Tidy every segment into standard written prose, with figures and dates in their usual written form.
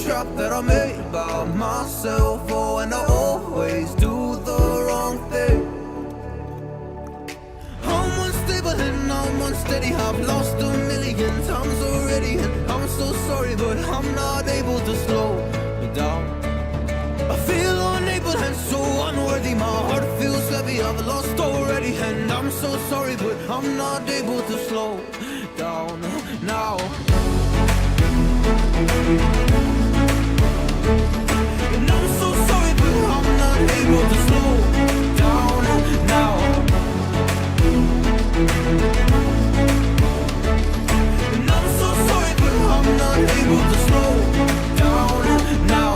trap that I made by myself. Oh, and I always do the wrong thing. I'm unstable and I'm unsteady. I've lost a million times already, and I'm so sorry, but I'm not able to slow me down. I feel unable and so unworthy. My heart feels heavy, I've lost already, and I'm so sorry, but I'm not able to slow down now. And I'm so sorry, but I'm not able to slow down now. And I'm so sorry, but I'm not able to slow down now.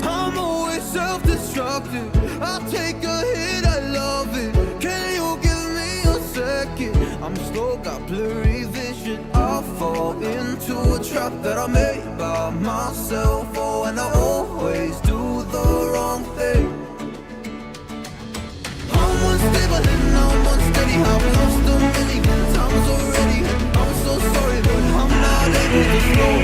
I'm always self-destructive. I take a hit, I love it. Can you give me a second? I'm slow, got blurry vision. I fall into a trap that I made by myself. Oh, and I always do the wrong thing. I'm unstable and I'm unsteady. I've lost a million times already, and I'm so sorry, but I'm not able to slow